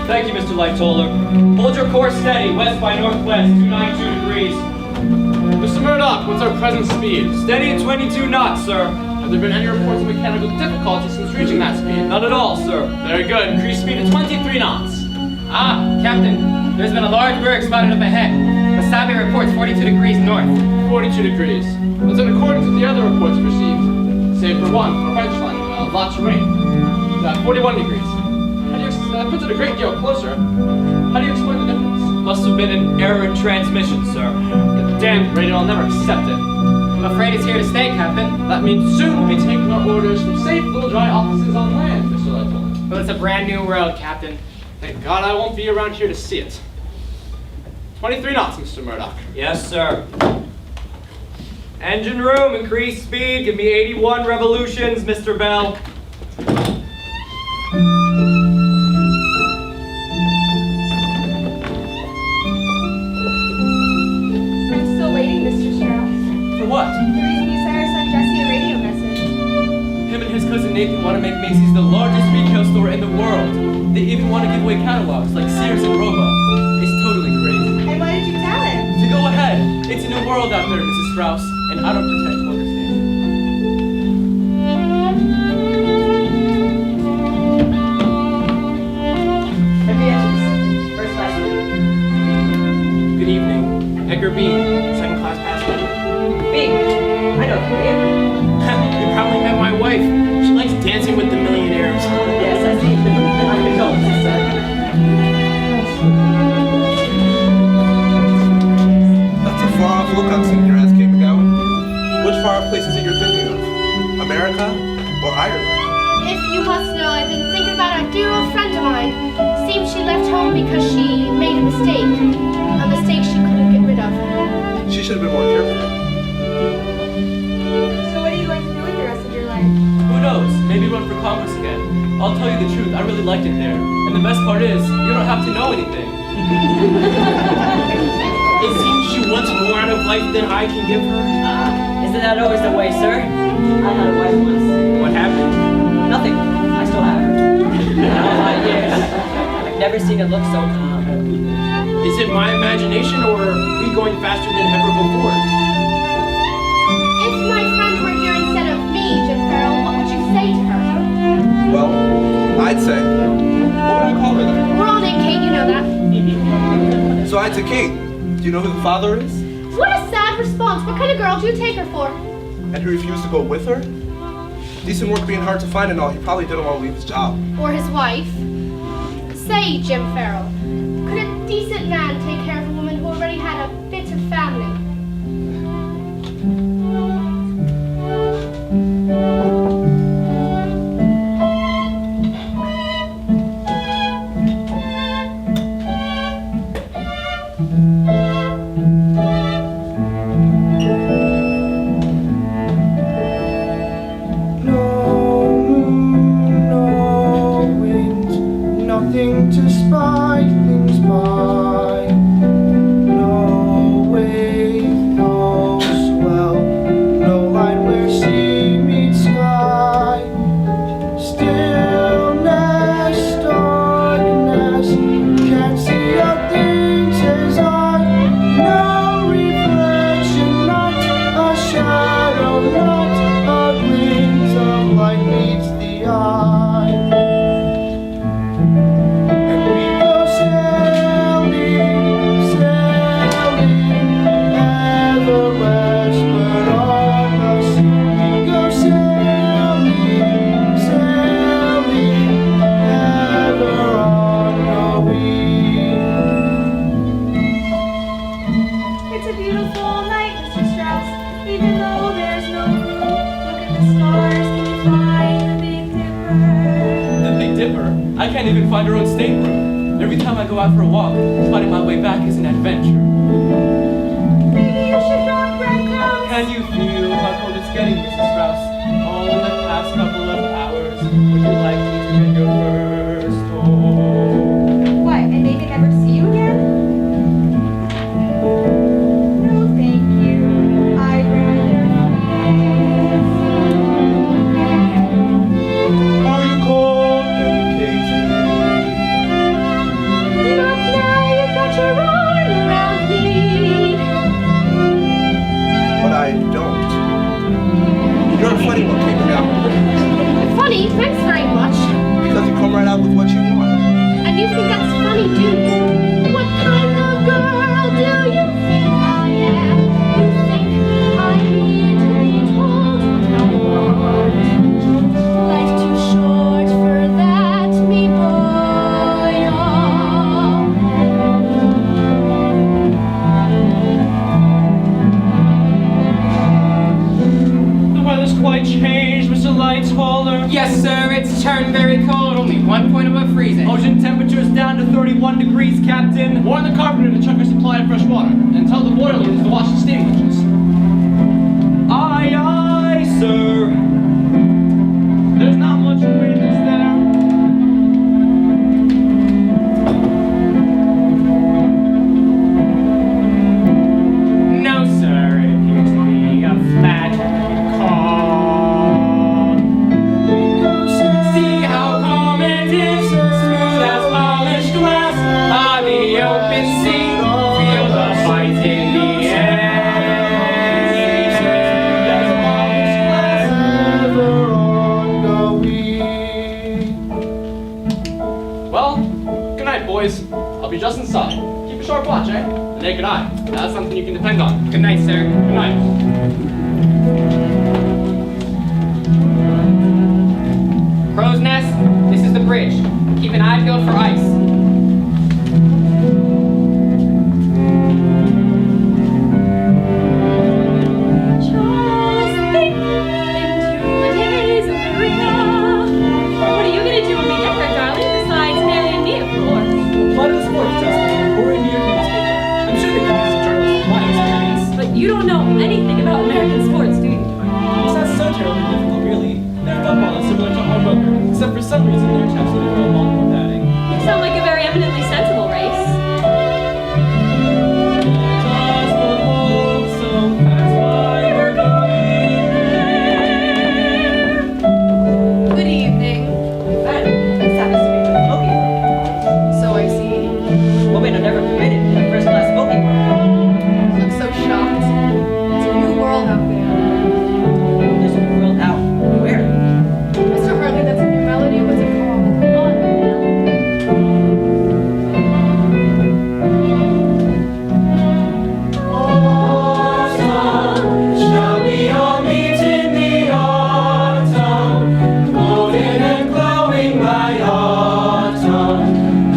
Thank you, Mr. Lightoller. Hold your course steady, west by northwest, 292 degrees. Mr. Murdoch, what's our present speed? Steady at 22 knots, sir. Have there been any reports of mechanical difficulty since reaching that speed? Not at all, sir. Very good. Increase speed to 23 knots. Ah, Captain, there's been a large berg spotted up ahead. Wasabi reports 42 degrees north. 42 degrees. That's in accordance with the other reports received. Save for one, for Frenchland, lots of rain. 41 degrees. That puts it a great deal closer. How do you explain the difference? Must have been an error in transmission, sir. The damned radio, I'll never accept it. I'm afraid it's here to stay, Captain. That means soon we'll be taking our orders from safe little dry offices on land, Mr. Lightoller. Well, it's a brand new world, Captain. Thank God I won't be around here to see it. 23 knots, Mr. Murdoch. Yes, sir. Engine room, increase speed. Give me 81 revolutions, Mr. Bell. What? The reason you sent our son Jesse a radio message. Him and his cousin Nathan want to make Macy's the largest retail store in the world. They even want to give away catalogs like Sears and Roebuck. It's totally crazy. And what did you tell him? To go ahead. It's a new world out there, Mrs. Strauss, and I don't pretend to understand. RVRHS, first class. Good evening. Edgar Bean, second class passenger. I know the name. You probably met my wife. She likes dancing with the millionaires. Yes, I see. My condolences, sir. That's a far-off look I'm seeing your ass, Kate McGowan. Which far-off place is it you're thinking of? America or Ireland? If you must know, I've been thinking about a dear old friend of mine. Seems she left home because she made a mistake. A mistake she couldn't get rid of. She should have been more careful. So what are you going to do with the rest of your life? Who knows? Maybe run for Congress again. I'll tell you the truth, I really liked it there. And the best part is, you don't have to know anything. It seems she wants more out of life than I can give her. Isn't that always the way, sir? I had a wife once. What happened? Nothing. I still have her. In all my years, I've never seen it look so calm. Is it my imagination, or are we going faster than ever before? If my friend were here instead of me, Jim Farrell, what would you say to her? Well, I'd say, what would you call her then? We're all named Kate, you know that. So I'd say, Kate, do you know who the father is? What a sad response. What kind of girl do you take her for? And who refused to go with her? Decent work being hard to find and all, he probably didn't want to leave his job. Or his wife? Say, Jim Farrell, could a decent man take care of a woman who already had a bit of family? Nothing to spy things by. No wave, no swell, no line where sea meets sky. Stillness, darkness, can't see all things as I. No reflection, not a shadow, not a glint of light meets the eye. It's a beautiful night, Mr. Strauss. Even though there's no moon, look at the stars. Can you find the Big Dipper? The Big Dipper? I can't even find her own stateroom. Every time I go out for a walk, finding my way back is an adventure. Maybe you should drop breadcrumbs. Can you feel how cold it's getting, Mrs. Strauss? All in the past couple of hours, would you like me to get your first home? What, and maybe never see you again? No, thank you. I'd rather Are you cold, Katie? turned very cold, only 1 point above freezing. Ocean temperature's down to 31 degrees, Captain. Warn the carpenter to check our supply of fresh water, and tell the boiler leaders to wash the steam winches. Aye, aye, sir. There's not much wind, is there? No, sir, it appears to be a flat calm. See how calm it is, smooth as polished glass. On the open sea, feel the fight in the air. Ever on the wing. Well, good night, boys. I'll be just inside. Keep a sharp watch, eh? The naked eye. That's something you can depend on. Good night, sir. Good night. Crow's Nest, this is the bridge. Keep an eye peeled for ice. Just think into the days of Marina. What are you gonna do when we get there, darling? Besides marrying me, of course. Apply to the sports test or a New York newspaper. I'm sure they can use a journalist with my experience. But you don't know anything about American sports, do you? It's not so terribly difficult, really. Their football is similar to our poker, except for some reason their chaps need a little lot more padding. You sound like a very eminently sensible race. Just the hope, so that's why we're going there. Good evening. This happens to be the smoking room. So I see. Women are never permitted in the first class smoking room. You look so shocked. It's a new world out there. There's a world out. Where? Mr. Hurley, that's a new melody. What's it called? Shall we all meet in the autumn, golden and glowing by autumn?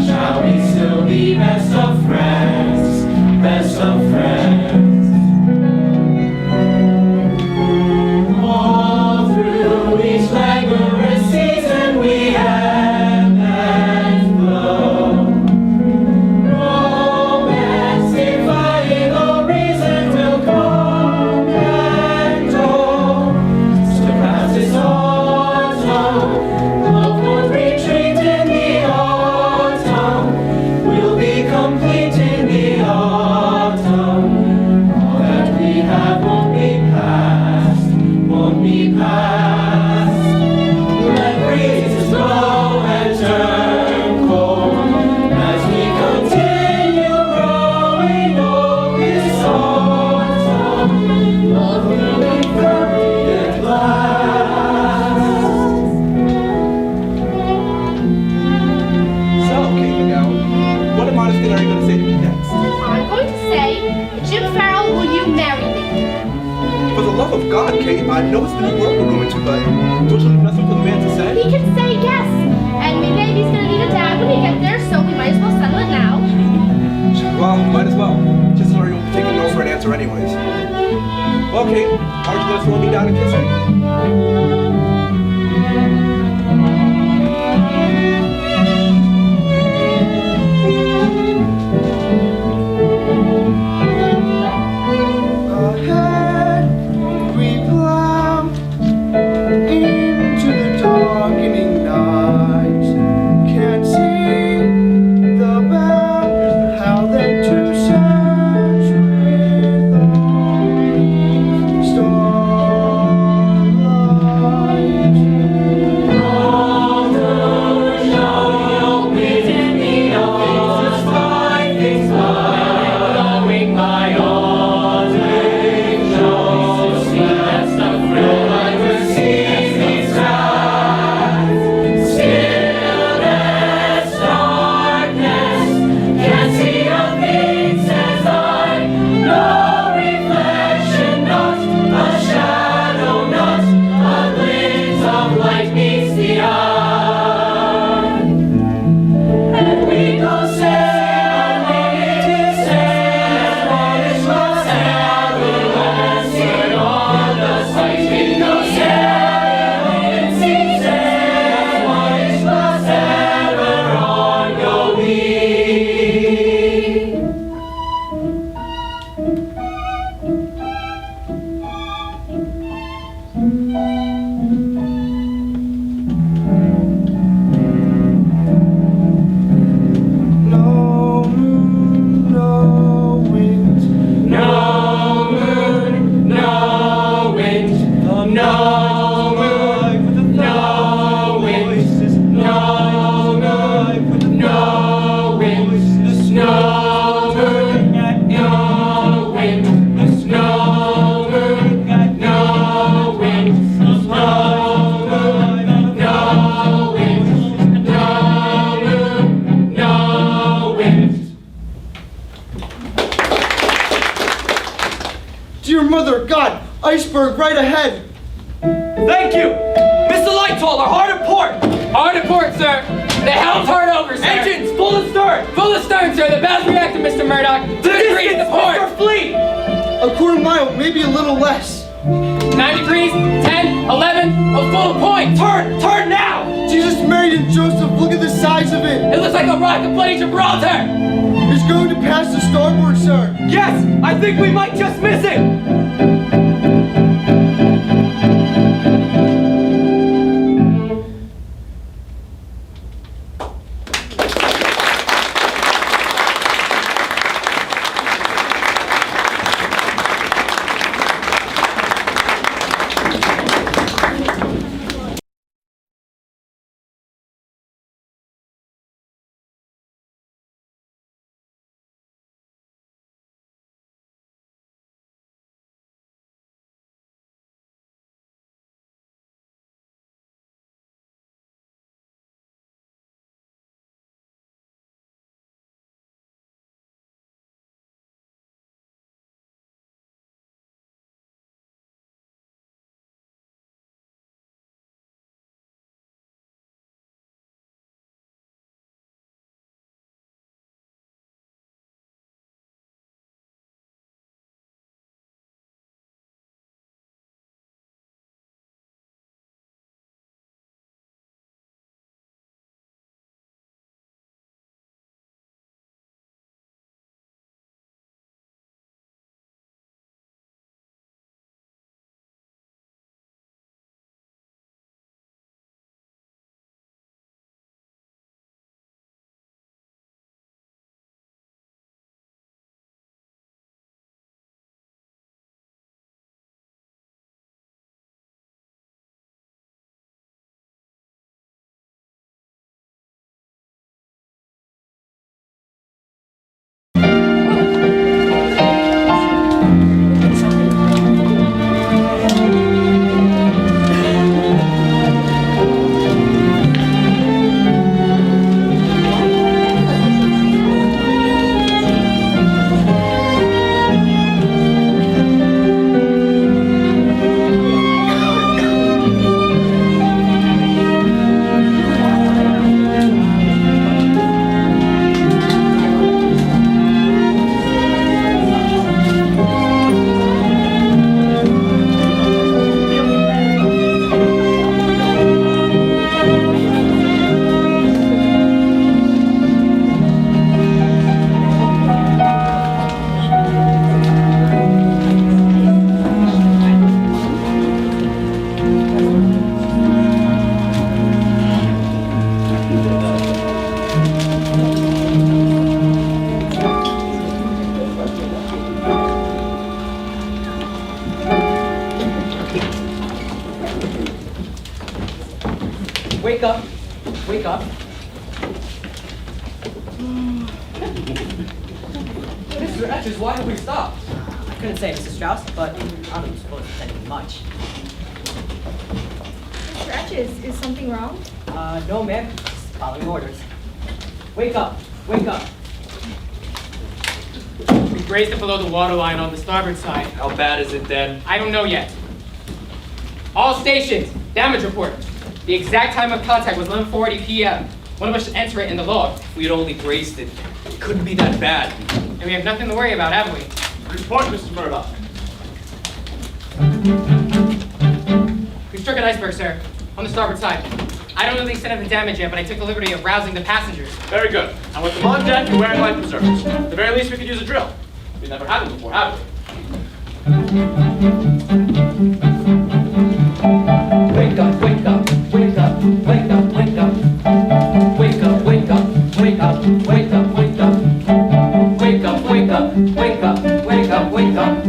Shall we still be best of friends, best of friends? All through each languorous season we ebb and flow. Romance, defying all reason, will come and go. So pass this autumn, love won't retreat in the autumn. We'll be complete in the autumn. All that we have won't be past, won't be past. Let breezes blow and turn cold as we continue growing old this autumn. Love will be free at last. So, Kate McGowan, what modest thing are you going to say to me next? I'm going to say, Jim Farrell, will you marry me? For the love of God, Kate, I know it's the new world we're going to, but don't you leave nothing for the man to He say? can say yes. And maybe he's going to need a dad when we get there, so we might as well settle it now. Well, might as well. Just so you won't be taking no for an answer anyways. Well, Kate, aren't you going to slow me down and kiss me? Ahead we plow into the darkening night. Can't see the bound, how then to search with only starlight. Dear Mother God, iceberg right ahead. Thank you! Mr. Lightoller, hard at port! Hard at port, sir. The helm's hard over, sir. Engines, full astern! Full astern, sir. The bell's reactive, Mr. Murdoch. 2 degrees to port. Mr. Fleet! A quarter mile, maybe a little less. 9 degrees, 10, 11, a full point. Turn now! Jesus, Mary, and Joseph, look at the size of it. It looks like a rock of bloody Gibraltar. It's going to pass the starboard, sir. Yes, I think we might just miss it! Wake up. Wake up. Mr. Etches, why have we stopped? I couldn't say, Mrs. Strauss, but I don't suppose it's anything much. Mr. Etches, is something wrong? No, ma'am. Just following orders. Wake up. Wake up. We grazed it below the waterline on the starboard side. How bad is it then? I don't know yet. All stations, damage report. The exact time of contact was 11:40 p.m. One of us should enter it in the log. If we had only braced it, it couldn't be that bad. And we have nothing to worry about, have we? Report, Mr. Murdoch. We struck an iceberg, sir, on the starboard side. I don't know the extent of the damage yet, but I took the liberty of rousing the passengers. Very good. And with them on deck, you're wearing life preservers. At the very least, we could use a drill. We've never had them before, have we? Wake up, wake up, wake up, wake up, wake up. Wake up, wake up, wake up, wake up, wake up. Wake up, wake up, wake up, wake up, wake up.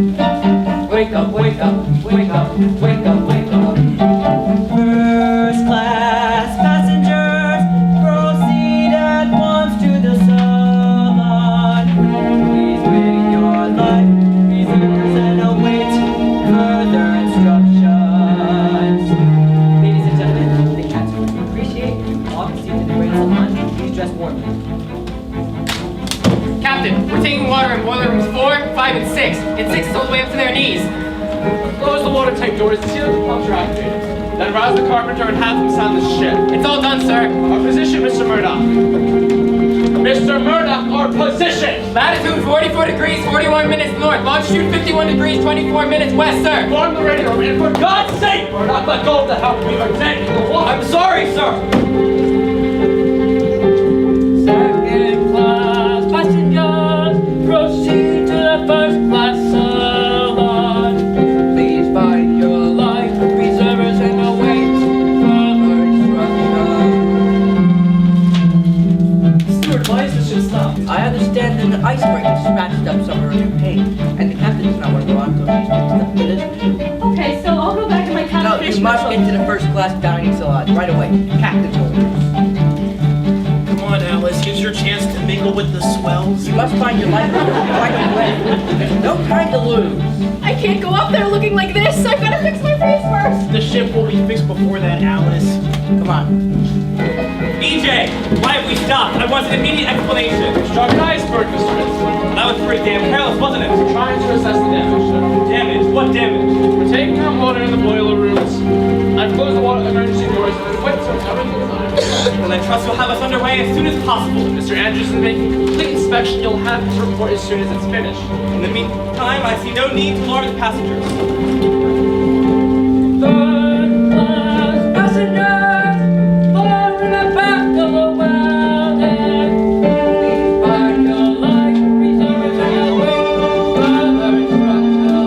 Wake up, wake up, wake up, wake up, wake up. First class passengers, proceed at once to the salon. Please bring your life preservers and await further instructions. Ladies and gentlemen, the captain would appreciate all received in the great salon. Please dress warmly. Captain, we're taking water in boiler rooms 4, 5, 5, and 6. And 6 is all the way up to their knees. Close the water tank doors and see that the pumps are activated. Then rouse the carpenter and have him sound the ship. It's all done, sir. Our position, Mr. Murdoch. Mr. Murdoch, our position! Latitude 44 degrees, 41 minutes north. Longitude 51 degrees, 24 minutes west, sir. Form the radio room, and for God's sake, Murdoch, let go of the helm. We are dead in the water. I'm sorry, sir. Second class passengers, proceed to the first class salon. Please find your life preservers and await further instruction. Steward, why is this ship stopped? I understand that an iceberg has scratched up some of her new paint, and the captain does not want to go on until she's fixed up the list too. Okay, so I'll go back to my cabin. No, you must get to the first class dining salon right away. Captain's orders. Come on, Alice, here's your chance to mingle with the swells. You must find your life right away. There's no time to lose. I can't go up there looking like this. I've got to fix my face first. The ship will be fixed before that, Alice. Come on. EJ, why have we stopped? I want an immediate explanation. Struck an iceberg, Mr. Vincent. That was pretty damn careless, wasn't it? We're trying to assess the damage, sir. Damage? What damage? We're taking out water in the boiler rooms. I've closed the water emergency doors and then wait till everything is on. Well, I trust you'll have us underway as soon as possible. Mr. Andrews is making complete inspection. You'll have his report as soon as it's finished. In the meantime, I see no need to alarm the passengers. Third class passengers, far in the back of the well-deck. Please find your life preservers and await further instruction.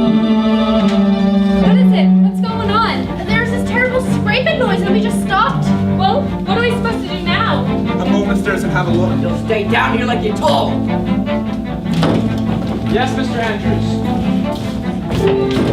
What is it? What's going on? There's this terrible scraping noise and we just stopped. Well, what are we supposed to do now? Come over upstairs and have a look. You'll stay down here like you're told. Yes, Mr. Andrews.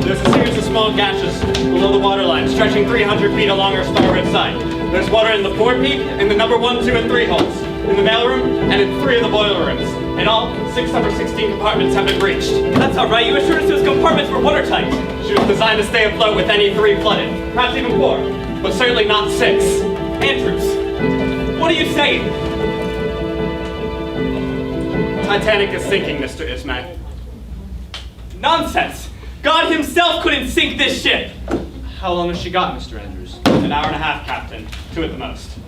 There's a series of small gashes below the waterline, stretching 300 feet along our starboard side. There's water in the forepeak, in the number 1, 2, and 3 holes, in the mailroom, and in 3 of the boiler rooms. In all, 6 of our 16 compartments have been breached. That's all right. You assured us those compartments were watertight. She was designed to stay afloat with any 3 flooded, perhaps even 4, but certainly not 6. Andrews, what are you saying? Titanic is sinking, Mr. Ismay. Nonsense! God himself couldn't sink this ship! How long has she got, Mr. Andrews? An hour and a half, Captain. 2 at the most.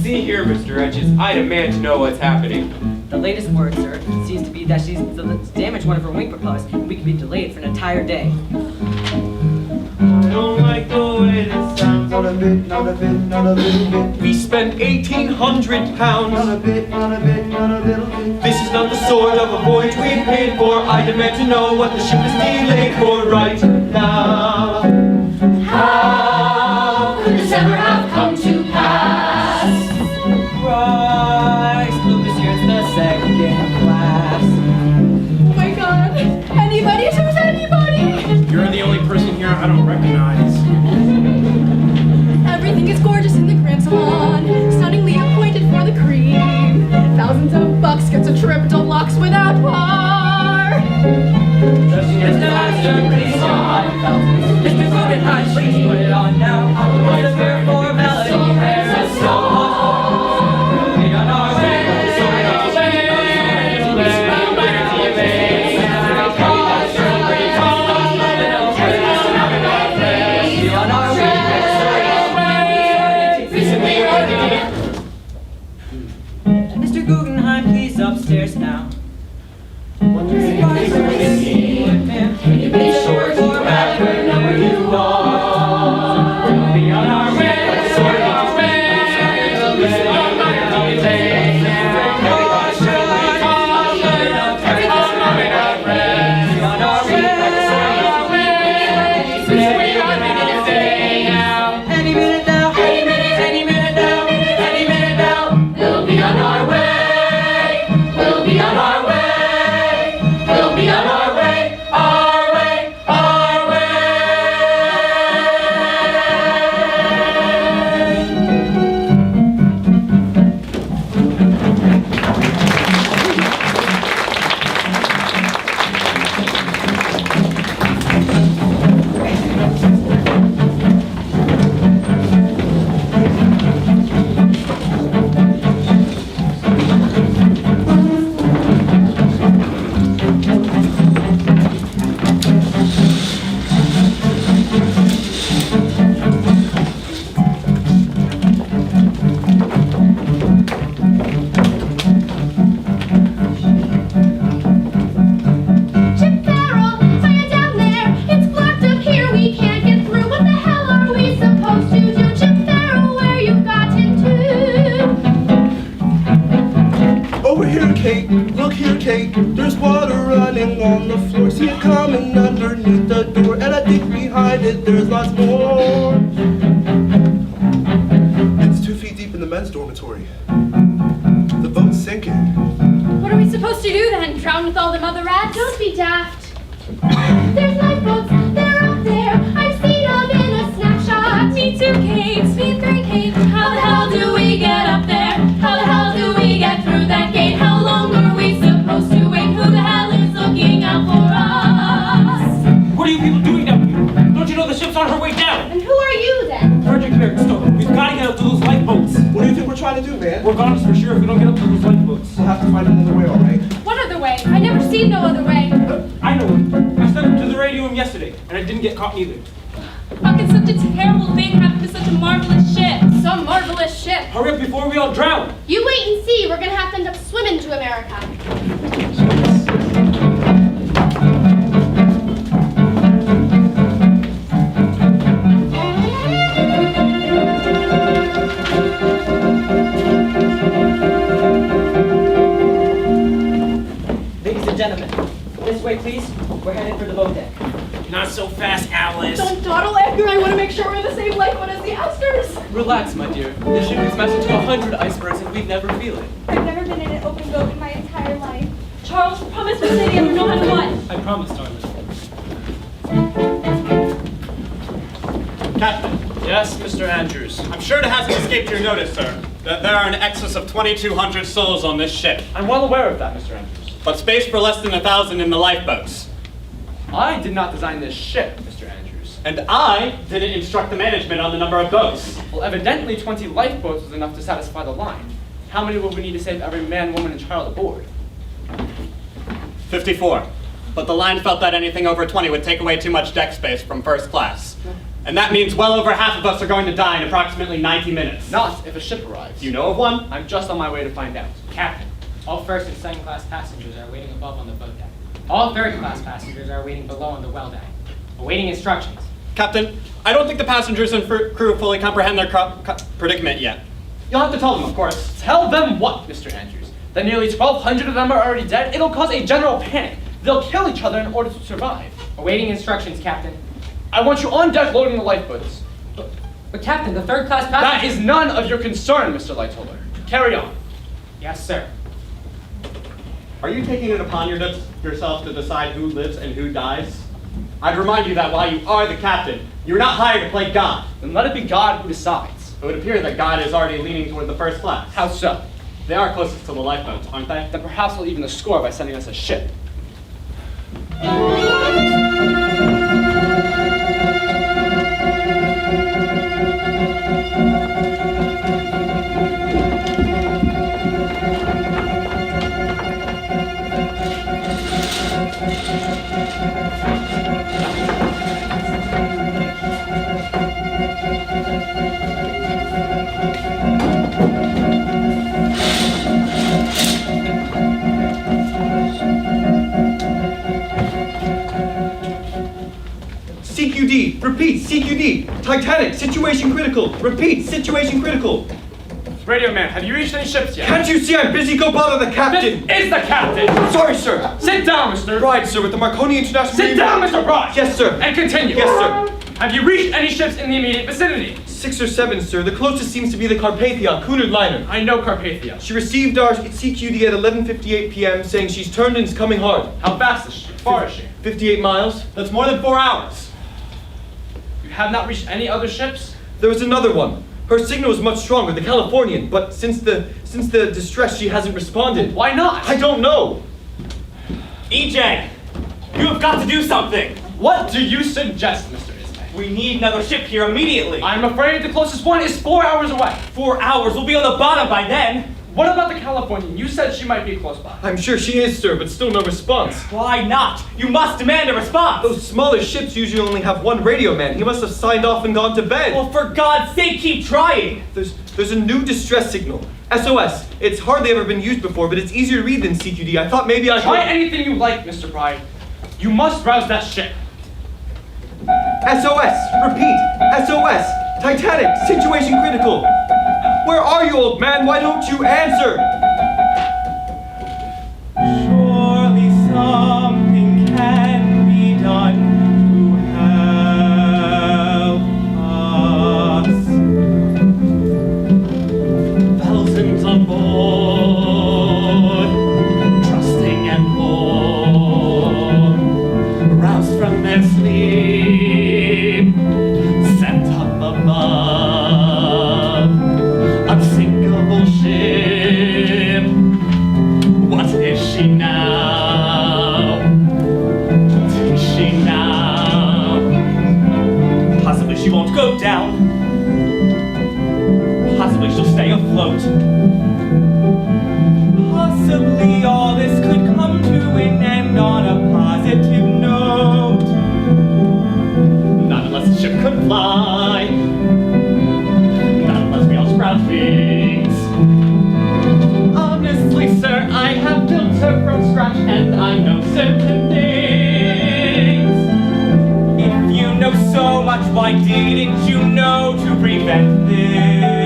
See here, Mr. RVRHS. I demand to know what's happening. The latest word, sir, seems to be that she's damaged one of her wing propellers, and we can be delayed for an entire day. I don't like the way this sounds. Not a bit, not a bit, not a little bit. We spent 1,800 pounds. Not a bit, not a bit, not a little bit. This is not the sort of a voyage we paid for. I demand to know what the ship is delayed for right now. How could this ever have come to pass? Christ, Lucas, here it's the second class. Oh my god. Anybody? Who's anybody? You're the only person here I don't recognize. Everything is gorgeous in the Grand Salon. Stunningly appointed for the cream. Thousands of bucks gets a trip to Lux without par. Mr. Guggenheim, please put it on now. What's the fair formality? Paris, so we'll be on our way. Mr. Guggenheim, please upstairs now. What do you see? Can you be sure to remember where you are? We'll be on our way. Any minute now, any minute, any minute now, any minute now. We'll be on our way. We'll be on our way. We'll be on our way. Our way. Our way. Chip Farrell, are you down there? It's blocked up here, we can't get through. What the hell are we supposed to do? Chip Farrell, where you've gotten to? Over here, Kate. Look here, Kate. There's water running on the floor. See it coming underneath the door. And I think behind it there's lots more. It's 2 feet deep in the men's dormitory. The boat's sinking. What are we supposed to do then? Drown with all them other rats? Don't be daft. There's lifeboats, they're up there. I've seen them in a snapshot. Me too, Kate. Me three, Kate. How the hell do we get up there? How the hell do we get through that gate? How long are we supposed to wait? Who the hell is looking out for us? What are you people doing down here? Don't you know the ship's on her way down? And who are you then? Frederick Merrickstone, we've got to get up to those lifeboats. What do you think we're trying to do, man? We're goners for sure if we don't get up to those lifeboats. We'll have to find another way, all right? What other way? I never seen no other way. I know it. I stepped up to the radio room yesterday, and I didn't get caught either. How can such a terrible thing happen to such a marvelous ship? Some marvelous ship. Hurry up before we all drown. You wait and see. We're gonna have to end up swimming to America. Ladies and gentlemen, this way, please. We're headed for the boat deck. Not so fast, Alice. Don't dawdle, Edgar. I want to make sure we're in the same lifeboat as the Astors. Relax, my dear. This ship is massive to 100 icebergs and we'd never feel it. I've never been in an open boat in my entire life. Charles, promise me that you know how to what? I promise, darling. Captain, Yes, Mr. Andrews. I'm sure it hasn't escaped your notice, sir, that there are in excess of 2,200 souls on this ship, I'm well aware of that, Mr. Andrews. but space for less than 1,000 in the lifeboats. I did not design this ship, Mr. Andrews. And I didn't instruct the management on the number of boats. Well, evidently 20 lifeboats was enough to satisfy the line. How many would we need to save every man, woman, and child aboard? 54. But the line felt that anything over 20 would take away too much deck space from first class. And that means well over half of us are going to die in approximately 90 minutes. Not if a ship arrives. Do you know of one? I'm just on my way to find out. Captain, all first and second class passengers are waiting above on the boat deck. All third class passengers are waiting below on the well deck, awaiting instructions. Captain, I don't think the passengers and crew fully comprehend their predicament yet. You'll have to tell them, of course. Tell them what, Mr. Andrews? That nearly 1,200 of them are already dead? It'll cause a general panic. They'll kill each other in order to survive. Awaiting instructions, Captain. I want you on deck loading the lifeboats. But Captain, the third class That passengers... is none of your concern, Mr. Lightholder. Carry on. Yes, sir. Are you taking it upon yourself to decide who lives and who dies? I'd remind you that while you are the captain, you're not hired to play God. Then let it be God who decides. It would appear that God is already leaning toward the first class. How so? They are closest to the lifeboats, aren't they? Then perhaps he'll even the score by sending us a ship. CQD, repeat, CQD. Titanic, situation critical. Repeat, situation critical. Radio man, have you reached any ships yet? Can't you see I'm busy? Go bother the captain. This is the captain! Sorry, sir. Sit down, Mr. Bride, sir, with the Marconi International... Sit down, Mr. Bride! Yes, sir. And continue. Yes, sir. Have you reached any ships in the immediate vicinity? 6 or 7, sir. The closest seems to be the Carpathia, Cunard liner. I know Carpathia. She received our CQD at 11:58 p.m. saying she's turned and is coming hard. How fast is she? Far is she? 58 miles. That's more than 4 hours. You have not reached any other ships? There was another one. Her signal is much stronger, the Californian, but since the distress, she hasn't responded. Why not? I don't know. EJ, you have got to do something. What do you suggest, Mr. Ismay? We need another ship here immediately. I'm afraid the closest one is 4 hours away. 4 hours. We'll be on the bottom by then. What about the Californian? You said she might be close by. I'm sure she is, sir, but still no response. Why not? You must demand a response. Those smaller ships usually only have one radio man. He must have signed off and gone to bed. Well, for God's sake, keep trying. There's a new distress signal. SOS. It's hardly ever been used before, but it's easier to read than CQD. I thought maybe I could... Try anything you like, Mr. Bride. You must rouse that ship. SOS. Repeat. SOS. Titanic. Situation critical. Where are you, old man? Why don't you answer? Surely something can be done to help us. Thousands on board, trusting and poor, roused from their sleep, sent up above. Unsinkable ship, what is she now? What is she now? Possibly she won't go down. Possibly she'll stay afloat. Possibly all this could come to an end on a positive note. Not unless the ship could fly. Sprout wings. Honestly, sir, I have built her from scratch and I know certain things. If you know so much, why didn't you know to prevent this?